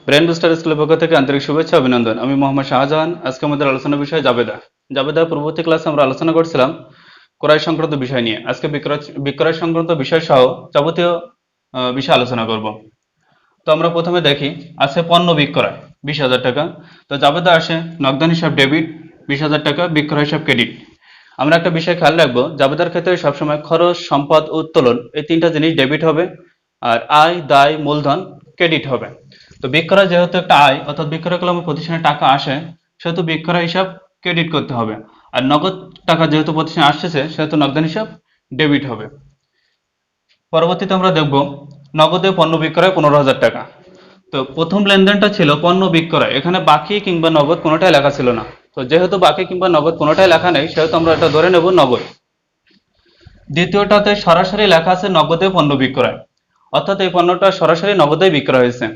Brain booster স্কুলের পক্ষ থেকে আন্তরিক শুভেচ্ছা অভিনন্দন। আমি মোহাম্মদ শাহজাহান। আজকে আমাদের আলোচনার বিষয় জাবেদা। জাবেদা পূর্ববর্তী ক্লাসে আমরা আলোচনা করছিলাম ক্রয় সংক্রান্ত বিষয় নিয়ে। আজকে বিক্রয় সংক্রান্ত বিষয় সহ যাবতীয় বিষয় আলোচনা করব। তো আমরা প্রথমে দেখি, আছে পণ্য বিক্রয় 20,000 টাকা। তো জাবেদা আসে নগদান হিসাব ডেবিট 20,000 টাকা, বিক্রয় হিসাব ক্রেডিট। আমরা একটা বিষয় খেয়াল রাখবো, জাবেদার ক্ষেত্রে সবসময় খরচ, সম্পদ, উত্তোলন এই তিনটা জিনিস ডেবিট হবে, আর আয়, দায়, মূলধন ক্রেডিট হবে। তো বিক্রয় যেহেতু একটা আয়, অর্থাৎ বিক্রয় করলে আমার প্রতিষ্ঠানে টাকা আসে, সেহেতু বিক্রয় হিসাব ক্রেডিট করতে হবে। আর নগদ টাকা যেহেতু প্রতিষ্ঠানে আসতেছে, সেহেতু নগদান হিসাব ডেবিট হবে। পরবর্তীতে আমরা দেখব নগদে পণ্য বিক্রয় 15,000 টাকা। তো প্রথম লেনদেনটা ছিল পণ্য বিক্রয়, এখানে বাকি কিংবা নগদ কোনোটাই লেখা ছিল না। তো যেহেতু বাকি কিংবা নগদ কোনোটাই লেখা নেই, সেহেতু আমরা এটা ধরে নেব নগদ। দ্বিতীয়টাতে সরাসরি লেখা আছে নগদে পণ্য বিক্রয়, অর্থাৎ এই পণ্যটা সরাসরি নগদে বিক্রয় হয়েছে।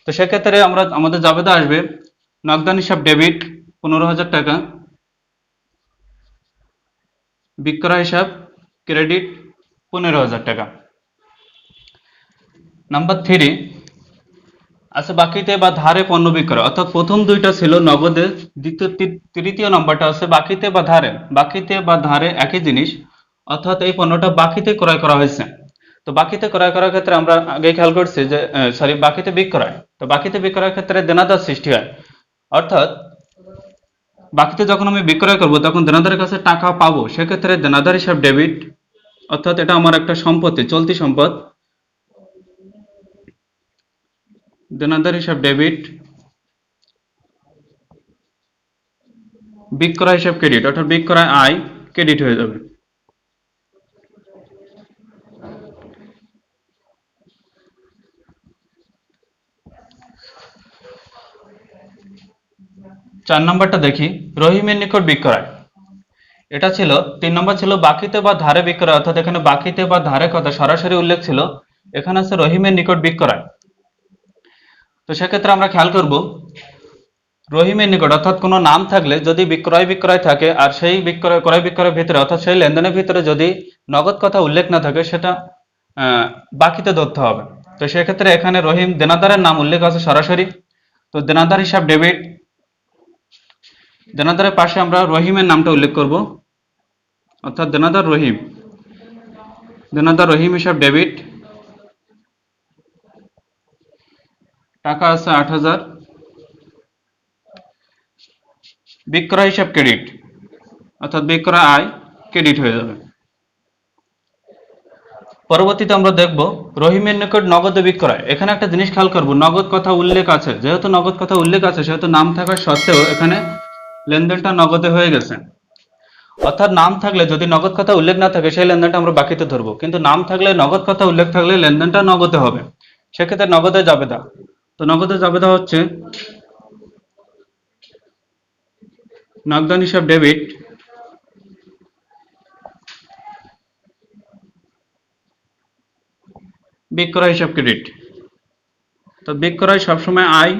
তো সেক্ষেত্রে আমাদের জাবেদা আসবে নগদান হিসাব ডেবিট 15,000 টাকা, বিক্রয় হিসাব ক্রেডিট 15,000 টাকা। নাম্বার 3 আছে বাকিতে বা ধারে পণ্য বিক্রয়, অর্থাৎ প্রথম দুইটা ছিল নগদে, তৃতীয় নাম্বারটা আছে বাকিতে বা ধারে। বাকিতে বা ধারে একই জিনিস, অর্থাৎ এই পণ্যটা বাকিতে ক্রয় করা হয়েছে। তো বাকিতে ক্রয় করার ক্ষেত্রে আমরা আগে খেয়াল করছি যে বাকিতে বিক্রয়, তো বাকিতে বিক্রয়ের ক্ষেত্রে দেনাদার সৃষ্টি হয়। অর্থাৎ বাকিতে যখন আমি বিক্রয় করব তখন দেনাদারের কাছে টাকা পাবো, সেক্ষেত্রে দেনাদার হিসাব ডেবিট, অর্থাৎ এটা আমার একটা সম্পত্তি, চলতি সম্পদ, দেনাদার হিসাব ডেবিট, বিক্রয় হিসাব ক্রেডিট, অর্থাৎ বিক্রয় আয় ক্রেডিট হয়ে যাবে। চার নম্বরটা দেখি, রহিমের নিকট বিক্রয়। এটা ছিল 3 নম্বর, ছিল বাকিতে বা ধারে বিক্রয়, অর্থাৎ এখানে বাকিতে বা ধারে কথা সরাসরি উল্লেখ ছিল, এখানে আছে রহিমের নিকট বিক্রয়। তো সেক্ষেত্রে আমরা খেয়াল করব রহিমের নিকট, অর্থাৎ কোনো নাম থাকলে যদি বিক্রয় থাকে, আর সেই ক্রয় বিক্রয়ের ভিতরে, অর্থাৎ সেই লেনদেনের ভিতরে যদি নগদ কথা উল্লেখ না থাকে, সেটা বাকিতে ধরতে হবে। তো সেক্ষেত্রে এখানে রহিম দেনাদারের নাম উল্লেখ আছে সরাসরি, তো দেনাদার হিসাব ডেবিট, দেনাদারের পাশে আমরা রহিমের নামটা উল্লেখ করব, অর্থাৎ দেনাদার রহিম, দেনাদার রহিম হিসাব ডেবিট, টাকা আছে 8,000, বিক্রয় হিসাব ক্রেডিট, অর্থাৎ বিক্রয় আয় ক্রেডিট হয়ে যাবে। পরবর্তীতে আমরা দেখব রহিমের নিকট নগদে বিক্রয়। এখানে একটা জিনিস খেয়াল করব, নগদ কথা উল্লেখ আছে, যেহেতু নগদ কথা উল্লেখ আছে সেহেতু নাম থাকা সত্ত্বেও এখানে লেনদেনটা নগদে হয়ে গেছে। অর্থাৎ নাম থাকলে যদি নগদ কথা উল্লেখ না থাকে, সেই লেনদেনটা আমরা বাকিতে ধরবো, কিন্তু নাম থাকলে, নগদ কথা উল্লেখ থাকলে লেনদেনটা নগদে হবে। সেক্ষেত্রে নগদে জাবেদা, তো নগদে জাবেদা হচ্ছে নগদান হিসাব ডেবিট, বিক্রয় হিসাব ক্রেডিট। তো বিক্রয় সবসময় আয়,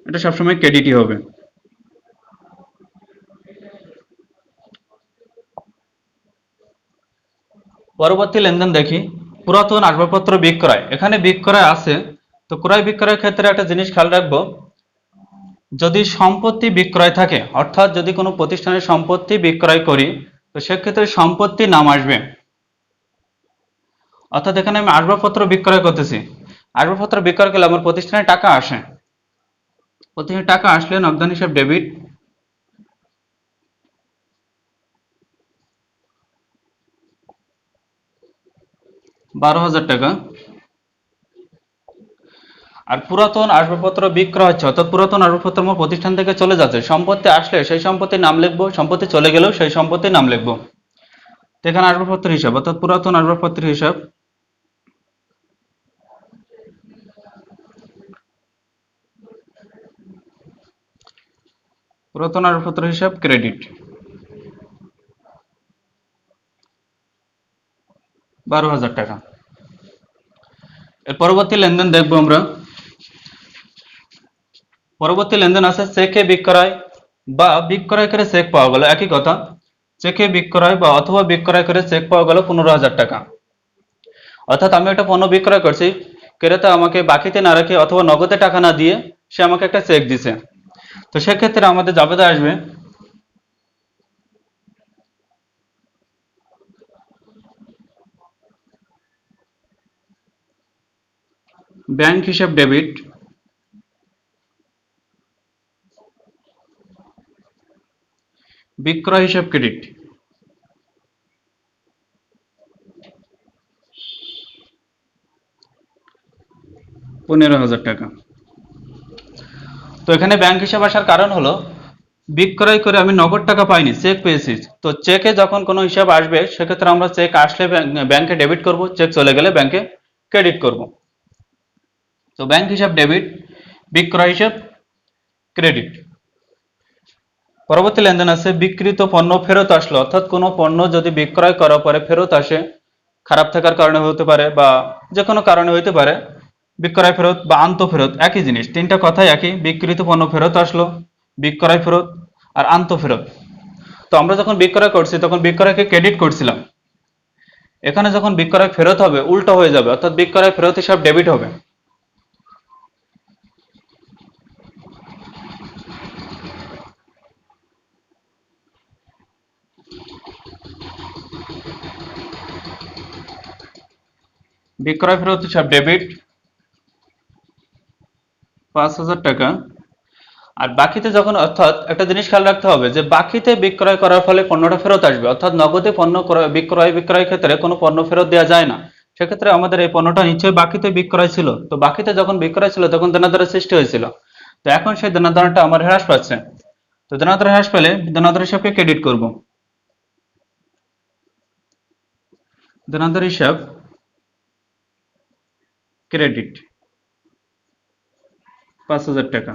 এটা সবসময় ক্রেডিটই হবে। পরবর্তী লেনদেন দেখি, পুরাতন আসবাবপত্র বিক্রয়। এখানে বিক্রয় আছে, তো ক্রয় বিক্রয়ের ক্ষেত্রে একটা জিনিস খেয়াল রাখবো, যদি সম্পত্তি বিক্রয় থাকে, অর্থাৎ যদি কোনো প্রতিষ্ঠানের সম্পত্তি বিক্রয় করি, তো সেক্ষেত্রে সম্পত্তির নাম আসবে। অর্থাৎ এখানে আমি আসবাবপত্র বিক্রয় করতেছি, আসবাবপত্র বিক্রয় করলে আমার প্রতিষ্ঠানে টাকা আসে, প্রতিষ্ঠানে টাকা আসলে নগদান হিসাব ডেবিট, 12,000 টাকা। আর পুরাতন আসবাবপত্র বিক্রয় হচ্ছে, অর্থাৎ পুরাতন আসবাবপত্র আমার প্রতিষ্ঠান থেকে চলে যাচ্ছে, সম্পত্তি আসলে সেই সম্পত্তির নাম লিখবো, সম্পত্তি চলে গেলেও সেই সম্পত্তির নাম লিখবো। তো এখানে আসবাবপত্রের হিসাব, অর্থাৎ পুরাতন আসবাবপত্রের হিসাব, পুরাতন আসবাবপত্রের হিসাব ক্রেডিট, 12,000 টাকা। এর পরবর্তী লেনদেন দেখবো আমরা। পরবর্তী লেনদেন আছে চেকে বিক্রয় বা বিক্রয় করে চেক পাওয়া গেল, একই কথা। চেকে বিক্রয় বা অথবা বিক্রয় করে চেক পাওয়া গেল 15,000 টাকা। অর্থাৎ আমি একটা পণ্য বিক্রয় করছি, ক্রেতা আমাকে বাকিতে না রেখে অথবা নগদে টাকা না দিয়ে সে আমাকে একটা চেক দিছে। তো সেক্ষেত্রে আমাদের জাবেদা আসবে ব্যাংক হিসাব ডেবিট, বিক্রয় হিসাব ক্রেডিট। 15,000 টাকা। তো এখানে ব্যাংক হিসাব আসার কারণ হলো বিক্রয় করে আমি নগদ টাকা পাইনি, চেক পেয়েছি। তো চেকে যখন কোনো হিসাব আসবে সেক্ষেত্রে আমরা চেক আসলে ব্যাংকে ডেবিট করব, চেক চলে গেলে ব্যাংকে ক্রেডিট করব। তো ব্যাংক হিসাব ডেবিট, বিক্রয় হিসাব ক্রেডিট। পরবর্তী লেনদেন আছে বিক্রিত পণ্য ফেরত আসলো, অর্থাৎ কোনো পণ্য যদি বিক্রয় করার পরে ফেরত আসে, খারাপ থাকার কারণে হতে পারে বা যে কোনো কারণে হতে পারে, বিক্রয় ফেরত বা আন্ত ফেরত একই জিনিস, তিনটা কথাই একই। বিক্রিত পণ্য ফেরত আসলো, বিক্রয় ফেরত আর আন্ত ফেরত। তো আমরা যখন বিক্রয় করছি তখন বিক্রয়কে ক্রেডিট করছিলাম, এখানে যখন বিক্রয় ফেরত হবে উল্টো হয়ে যাবে, অর্থাৎ বিক্রয় ফেরত হিসাব ডেবিট হবে। বিক্রয় ফেরত হিসাব ডেবিট 5,000 টাকা। আর বাকিতে যখন, অর্থাৎ একটা জিনিস খেয়াল রাখতে হবে যে বাকিতে বিক্রয় করার ফলে পণ্যটা ফেরত আসবে, অর্থাৎ নগদে পণ্য বিক্রয় ক্ষেত্রে কোনো পণ্য ফেরত দেওয়া যায় না। সেক্ষেত্রে আমাদের এই পণ্যটা নিশ্চয়ই বাকিতে বিক্রয় ছিল, তো বাকিতে যখন বিক্রয় ছিল তখন দেনাদারের সৃষ্টি হয়েছিল। তো এখন সেই দেনাদারটা আমার হ্রাস পাচ্ছে, তো দেনাদার হ্রাস পেলে দেনাদার হিসাবকে ক্রেডিট করব। দেনাদার হিসাব ক্রেডিট 5,000 টাকা।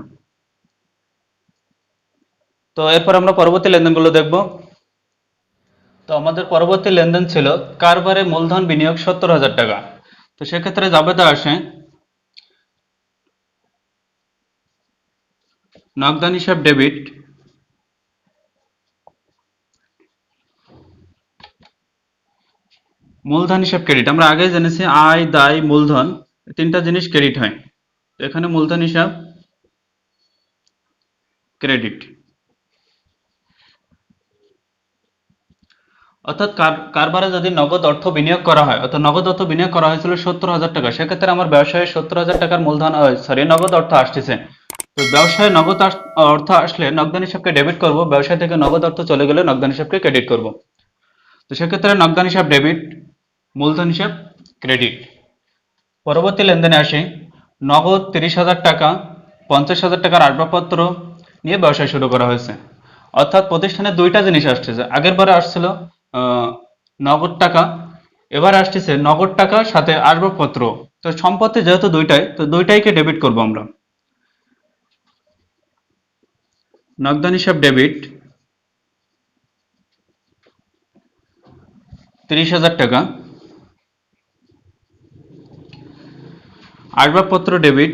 তো এরপর আমরা পরবর্তী লেনদেনগুলো দেখব। তো আমাদের পরবর্তী লেনদেন ছিল কারবারে মূলধন বিনিয়োগ 70,000 টাকা। তো সেক্ষেত্রে জাবেদা আসে নগদান হিসাব ডেবিট, মূলধন হিসাব ক্রেডিট। আমরা আগে জেনেছি আয়, দায়, মূলধন, তিনটা জিনিস ক্রেডিট হয়। তো এখানে মূলধন হিসাব ক্রেডিট, অর্থাৎ কারবারে যদি নগদ অর্থ বিনিয়োগ করা হয়, অর্থাৎ নগদ অর্থ বিনিয়োগ করা হয়েছিল 70,000 টাকা, সেক্ষেত্রে আমার ব্যবসায়ে 70,000 টাকার মূলধন, সরি, নগদ অর্থ আসতেছে। তো ব্যবসায় নগদ অর্থ আসলে নগদান হিসাবকে ডেবিট করব, ব্যবসায় থেকে নগদ অর্থ চলে গেলে নগদান হিসাবকে ক্রেডিট করব। তো সেক্ষেত্রে নগদান হিসাব ডেবিট, মূলধন হিসাব ক্রেডিট। পরবর্তী লেনদেনে আসি নগদ 30,000 টাকা, 50,000 টাকার আসবাবপত্র নিয়ে ব্যবসা শুরু করা হয়েছে। অর্থাৎ প্রতিষ্ঠানে দুইটা জিনিস আসতেছে, আগের বারে আসছিল আহ, নগদ টাকা, এবার আসতেছে নগদ টাকা সাথে আসবাবপত্র। তো সম্পত্তি যেহেতু দুইটাই, তো দুইটাইকে ডেবিট করব আমরা। নগদান হিসাব ডেবিট 30,000 টাকা, আসবাবপত্র ডেবিট,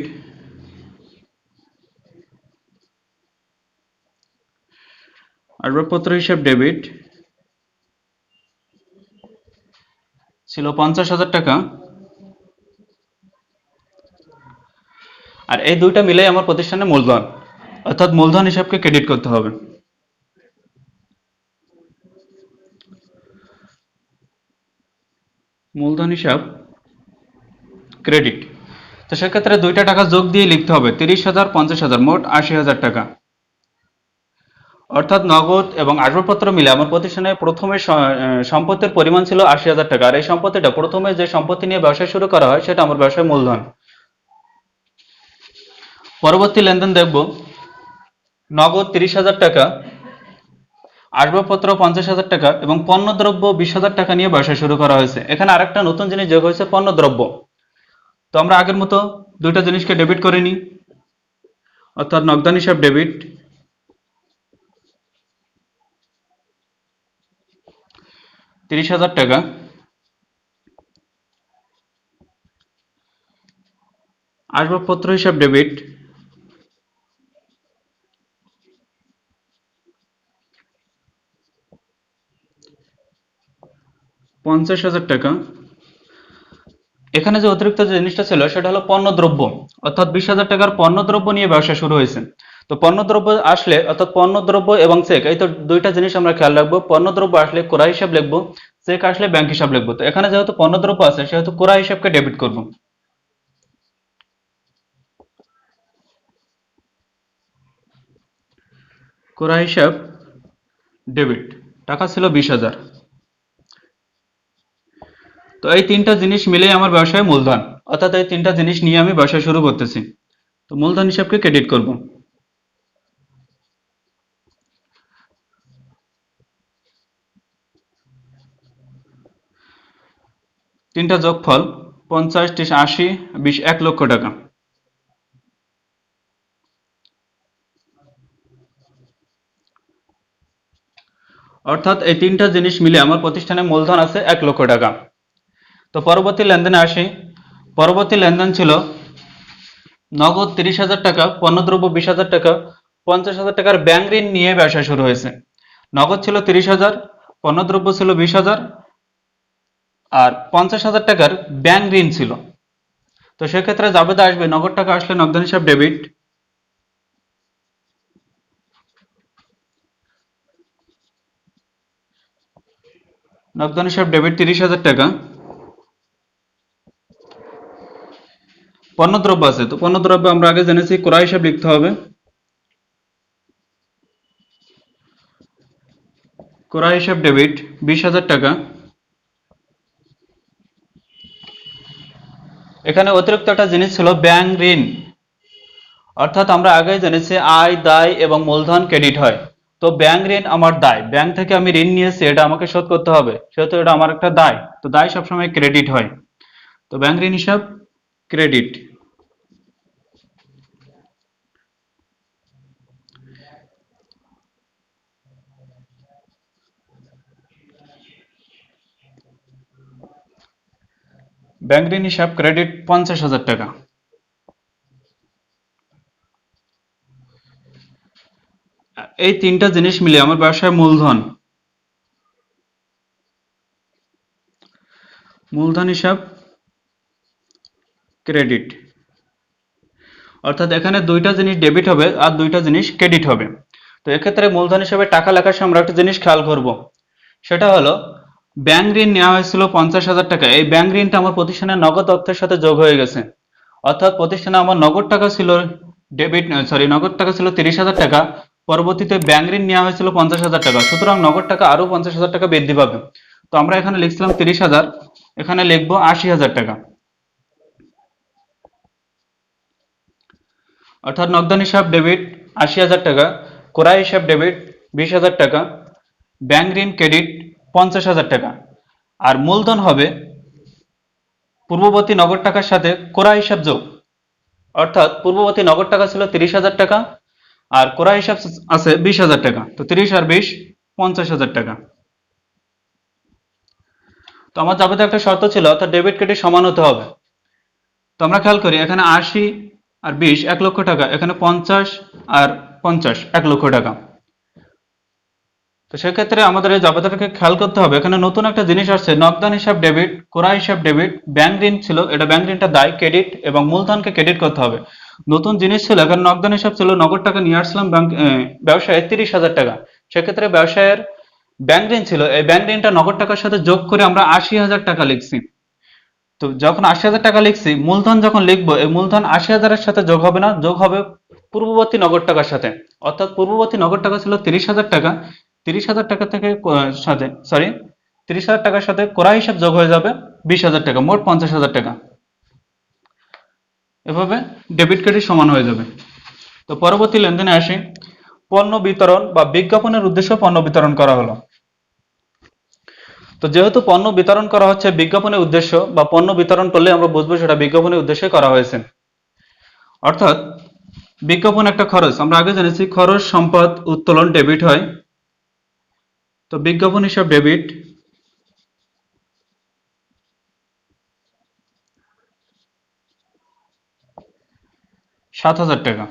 আসবাবপত্র হিসাব ডেবিট ছিল 50,000 টাকা। আর এই দুইটা মিলেই আমার প্রতিষ্ঠানের মূলধন, অর্থাৎ মূলধন হিসাবকে ক্রেডিট করতে হবে। মূলধন হিসাব ক্রেডিট। তো সেক্ষেত্রে দুইটা টাকা যোগ দিয়ে লিখতে হবে 30,000, 50,000, মোট 80,000 টাকা। অর্থাৎ নগদ এবং আসবাবপত্র মিলে আমার প্রতিষ্ঠানে প্রথমে সম্পত্তির পরিমাণ ছিল 80,000 টাকা, আর এই সম্পত্তিটা প্রথমে যে সম্পত্তি নিয়ে ব্যবসা শুরু করা হয় সেটা আমার ব্যবসায় মূলধন। পরবর্তী লেনদেন দেখব নগদ 30,000 টাকা, আসবাবপত্র 50,000 টাকা এবং পণ্যদ্রব্য 20,000 টাকা নিয়ে ব্যবসা শুরু করা হয়েছে। এখানে আরেকটা নতুন জিনিস যোগ হয়েছে, পণ্যদ্রব্য। তো আমরা আগের মতো দুইটা জিনিসকে ডেবিট করে নিই, অর্থাৎ নগদান হিসাব ডেবিট 30,000 টাকা, আসবাবপত্র হিসাব ডেবিট 50,000 টাকা। এখানে যে অতিরিক্ত যে জিনিসটা ছিল সেটা হলো পণ্যদ্রব্য, অর্থাৎ 20,000 টাকার পণ্যদ্রব্য নিয়ে ব্যবসা শুরু হয়েছে। তো পণ্যদ্রব্য আসলে অর্থাৎ পণ্যদ্রব্য এবং চেক, এই তো দুইটা জিনিস আমরা খেয়াল রাখবো। পণ্যদ্রব্য আসলে ক্রয় হিসাব লিখবো, চেক আসলে ব্যাংক হিসাব লিখবো। তো এখানে যেহেতু পণ্যদ্রব্য আছে সেহেতু ক্রয় হিসাবকে ডেবিট করব। ক্রয় হিসাব ডেবিট, টাকা ছিল 20,000। তো এই তিনটা জিনিস মিলেই আমার ব্যবসায় মূলধন, অর্থাৎ এই তিনটা জিনিস নিয়ে আমি ব্যবসা শুরু করতেছি। তো মূলধন হিসাবকে ক্রেডিট করব। তিনটা যোগফল 50, 30, 80, 20, 1 লক্ষ টাকা। অর্থাৎ এই তিনটা জিনিস মিলে আমার প্রতিষ্ঠানে মূলধন আছে 1 লক্ষ টাকা। তো পরবর্তী লেনদেনে আসি। পরবর্তী লেনদেন ছিল নগদ 30,000 টাকা, পণ্যদ্রব্য 20,000 টাকা, 50,000 টাকার ব্যাংক ঋণ নিয়ে ব্যবসা শুরু হয়েছে। নগদ ছিল 30,000, পণ্যদ্রব্য ছিল 20,000 আর 50,000 টাকার ব্যাংক ঋণ ছিল। তো সেক্ষেত্রে জাবেদা আসবে নগদ টাকা আসলে নগদান হিসাব ডেবিট, নগদান হিসাব ডেবিট 30,000 টাকা। পণ্যদ্রব্য আছে, তো পণ্যদ্রব্য আমরা আগে জেনেছি ক্রয় হিসাব লিখতে হবে। ক্রয় হিসাব ডেবিট 20,000 টাকা। এখানে অতিরিক্ত একটা জিনিস ছিল ব্যাংক ঋণ, অর্থাৎ আমরা আগেই জেনেছি আয়, দায় এবং মূলধন ক্রেডিট হয়। তো ব্যাংক ঋণ আমার দায়, ব্যাংক থেকে আমি ঋণ নিয়েছি, এটা আমাকে শোধ করতে হবে, সেহেতু এটা আমার একটা দায়। তো দায় সবসময় ক্রেডিট হয়। তো ব্যাংক ঋণ হিসাব ক্রেডিট। ব্যাংক ঋণ হিসাব ক্রেডিট 50,000 টাকা। এই তিনটা জিনিস মিলে আমার ব্যবসায় মূলধন, মূলধন হিসাব ক্রেডিট। অর্থাৎ এখানে দুইটা জিনিস ডেবিট হবে আর দুইটা জিনিস ক্রেডিট হবে। তো এক্ষেত্রে মূলধন হিসেবে টাকা লেখার সময় আমরা একটা জিনিস খেয়াল করব, সেটা হলো ব্যাংক ঋণ নেওয়া হয়েছিল 50,000 টাকা। এই ব্যাংক ঋণটা আমার প্রতিষ্ঠানের নগদ অর্থের সাথে যোগ হয়ে গেছে। অর্থাৎ প্রতিষ্ঠানে আমার নগদ টাকা ছিল ডেবিট, সরি, নগদ টাকা ছিল 30,000 টাকা। পরবর্তীতে ব্যাংক ঋণ নেওয়া হয়েছিল 50,000 টাকা, সুতরাং নগদ টাকা আরো 50,000 টাকা বৃদ্ধি পাবে। তো আমরা এখানে লিখছিলাম 30,000, এখানে লিখবো 80,000 টাকা। অর্থাৎ নগদান হিসাব ডেবিট 80,000 টাকা, ক্রয় হিসাব ডেবিট 20,000 টাকা, ব্যাংক ঋণ ক্রেডিট 50,000 টাকা। আর মূলধন হবে পূর্ববর্তী নগদ টাকার সাথে ক্রয় হিসাব যোগ। অর্থাৎ পূর্ববর্তী নগদ টাকা ছিল 30,000 টাকা আর ক্রয় হিসাব আছে 20,000 টাকা। তো 30 আর 20 50,000 টাকা। তো আমার যাবতীয় একটা শর্ত ছিল, অর্থাৎ ডেবিট ক্রেডিট সমান হতে হবে। তো আমরা খেয়াল করি এখানে 80 আর 20 1 লক্ষ টাকা, এখানে 50 আর 50 1 লক্ষ টাকা। তো সেক্ষেত্রে আমাদের এই জাবেদাটাকে খেয়াল করতে হবে। এখানে নতুন একটা জিনিস আসছে, নগদান হিসাব ডেবিট, ক্রয় হিসাব ডেবিট, ব্যাংক ঋণ ছিল, এটা ব্যাংক ঋণটা দায় ক্রেডিট এবং মূলধনকে ক্রেডিট করতে হবে। নতুন জিনিস ছিল, এখানে নগদান হিসাব ছিল, নগদ টাকা নিয়ে আসলাম ব্যাংক ব্যবসায় 30,000 টাকা। সেক্ষেত্রে ব্যবসায়ের ব্যাংক ঋণ ছিল, এই ব্যাংক ঋণটা নগদ টাকার সাথে যোগ করে আমরা 80,000 টাকা লিখছি। তো যখন 80,000 টাকা লিখছি, মূলধন যখন লিখবো, এই মূলধন 80,000-এর সাথে যোগ হবে না, যোগ হবে পূর্ববর্তী নগদ টাকার সাথে। অর্থাৎ পূর্ববর্তী নগদ টাকা ছিল 30,000 টাকা, 30,000 টাকা থেকে সাথে, সরি, 30,000 টাকার সাথে ক্রয় হিসাব যোগ হয়ে যাবে 20,000 টাকা, মোট 50,000 টাকা। এভাবে ডেবিট ক্রেডিট সমান হয়ে যাবে। তো পরবর্তী লেনদেনে আসি। পণ্য বিতরণ বা বিজ্ঞাপনের উদ্দেশ্যে পণ্য বিতরণ করা হলো। তো যেহেতু পণ্য বিতরণ করা হচ্ছে বিজ্ঞাপনের উদ্দেশ্য, বা পণ্য বিতরণ করলে আমরা বুঝবো সেটা বিজ্ঞাপনের উদ্দেশ্যে করা হয়েছে। অর্থাৎ বিজ্ঞাপন একটা খরচ, আমরা আগে জেনেছি খরচ সম্পদ উত্তোলন ডেবিট হয়। তো বিজ্ঞাপন হিসাব ডেবিট, ৳7,000 টাকা।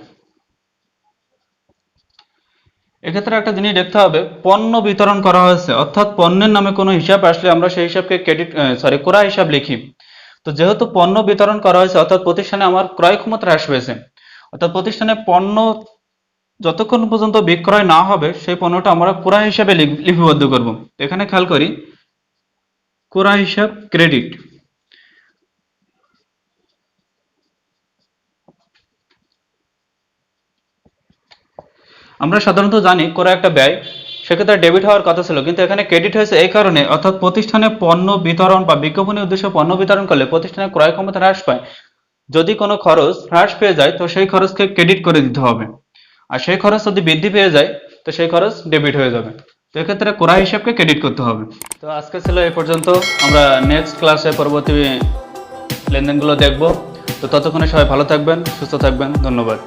এক্ষেত্রে একটা জিনিস দেখতে হবে, পণ্য বিতরণ করা হয়েছে, অর্থাৎ পণ্যের নামে কোনো হিসাব আসলে আমরা সেই হিসাবকে ক্রেডিট, সরি, ক্রয় হিসাব লিখি। তো যেহেতু পণ্য বিতরণ করা হয়েছে অর্থাৎ প্রতিষ্ঠানে আমার ক্রয় ক্ষমতা হ্রাস পেয়েছে, অর্থাৎ প্রতিষ্ঠানে পণ্য যতক্ষণ পর্যন্ত বিক্রয় না হবে সেই পণ্যটা আমরা ক্রয় হিসাবে লিপিবদ্ধ করব। এখানে খেয়াল করি, ক্রয় হিসাব ক্রেডিট। আমরা সাধারণত জানি ক্রয় একটা ব্যয়, সেক্ষেত্রে ডেবিট হওয়ার কথা ছিল, কিন্তু এখানে ক্রেডিট হয়েছে এই কারণে, অর্থাৎ প্রতিষ্ঠানে পণ্য বিতরণ বা বিজ্ঞাপনী উদ্দেশ্যে পণ্য বিতরণ করলে প্রতিষ্ঠানের ক্রয় ক্ষমতা হ্রাস পায়। যদি কোনো খরচ হ্রাস পেয়ে যায় তো সেই খরচকে ক্রেডিট করে দিতে হবে, আর সেই খরচ যদি বৃদ্ধি পেয়ে যায় তো সেই খরচ ডেবিট হয়ে যাবে। তো এক্ষেত্রে ক্রয় হিসাবকে ক্রেডিট করতে হবে। তো আজকে ছিল এই পর্যন্ত, আমরা নেক্সট ক্লাসে পরবর্তী লেনদেনগুলো দেখব। তো ততক্ষণে সবাই ভালো থাকবেন, সুস্থ থাকবেন, ধন্যবাদ।